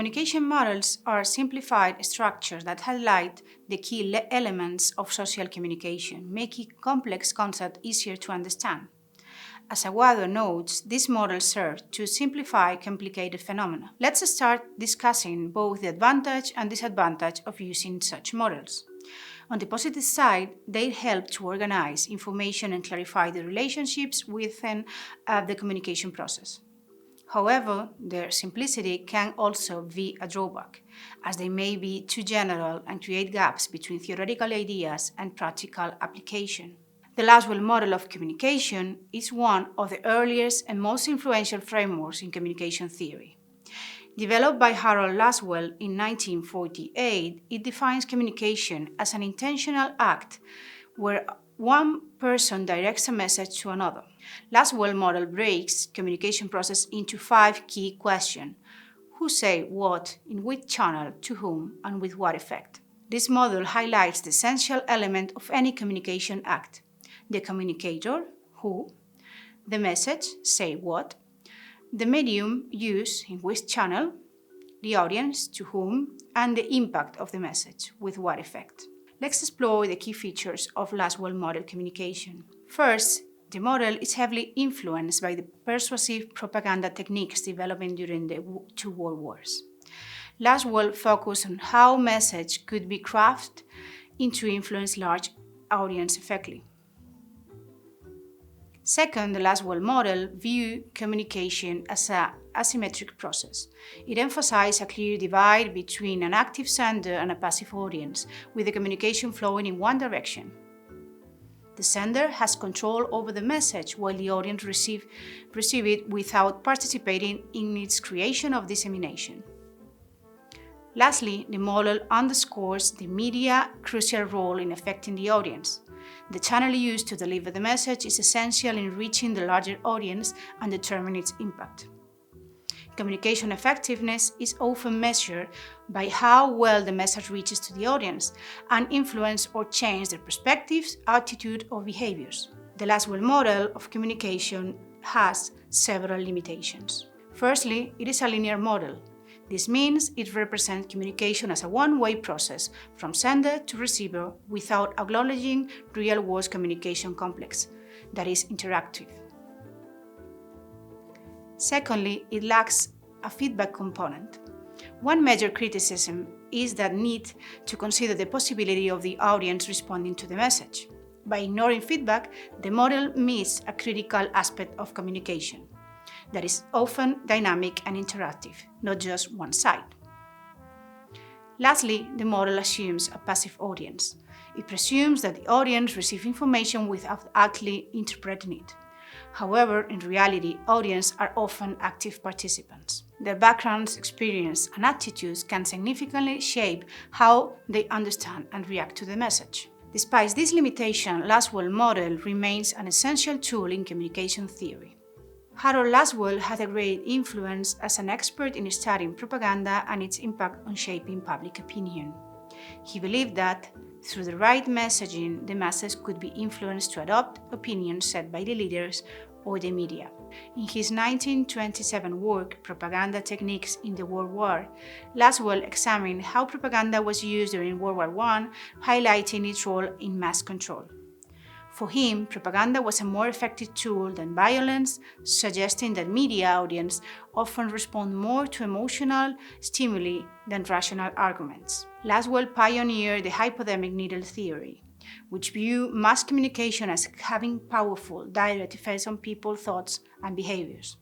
Communication models are simplified structures that highlight the key elements of social communication, making complex concepts easier to understand. As Aguado notes, these models serve to simplify complicated phenomena. Let's start discussing both the advantage and disadvantage of using such models. On the positive side, they help to organize information and clarify the relationships within the communication process. However, their simplicity can also be a drawback, as they may be too general and create gaps between theoretical ideas and practical application. The Laswell model of communication is one of the earliest and most influential frameworks in communication theory. Developed by Harold Laswell in 1948, it defines communication as an intentional act where one person directs a message to another. Laswell model breaks communication process into 5 key questions: who say what, in which channel, to whom, and with what effect. This model highlights the essential element of any communication act: the communicator, who, the message, say what, the medium used, in which channel, the audience, to whom, and the impact of the message, with what effect. Let's explore the key features of Laswell model communication. First, the model is heavily influenced by the persuasive propaganda techniques developed during the 2 world wars. Laswell focused on how message could be crafted to influence large audience effectively. Second, the Laswell model viewed communication as an asymmetric process. It emphasized a clear divide between an active sender and a passive audience, with the communication flowing in one direction. The sender has control over the message, while the audience receive it without participating in its creation or dissemination. Lastly, the model underscores the media's crucial role in affecting the audience. The channel used to deliver the message is essential in reaching the larger audience and determining its impact. Communication effectiveness is often measured by how well the message reaches to the audience and influence or change their perspectives, attitude, or behaviors. The Laswell model of communication has several limitations. Firstly, it is a linear model. This means it represents communication as a one-way process from sender to receiver without acknowledging real-world communication complex that is interactive. Secondly, it lacks a feedback component. One major criticism is the need to consider the possibility of the audience responding to the message. By ignoring feedback, the model misses a critical aspect of communication that is often dynamic and interactive, not just one side. Lastly, the model assumes a passive audience. It presumes that the audience receives information without actively interpreting it. However, in reality, audiences are often active participants. Their backgrounds, experience, and attitudes can significantly shape how they understand and react to the message. Despite this limitation, Laswell model remains an essential tool in communication theory. Harold Laswell had a great influence as an expert in studying propaganda and its impact on shaping public opinion. He believed that, through the right messaging, the masses could be influenced to adopt opinions set by the leaders or the media. In his 1927 work, Propaganda Techniques in the World War, Laswell examined how propaganda was used during World War I, highlighting its role in mass control. For him, propaganda was a more effective tool than violence, suggesting that media audiences often respond more to emotional stimuli than rational arguments. Laswell pioneered the hypodermic needle theory, which viewed mass communication as having powerful, direct effects on people's thoughts and behaviors.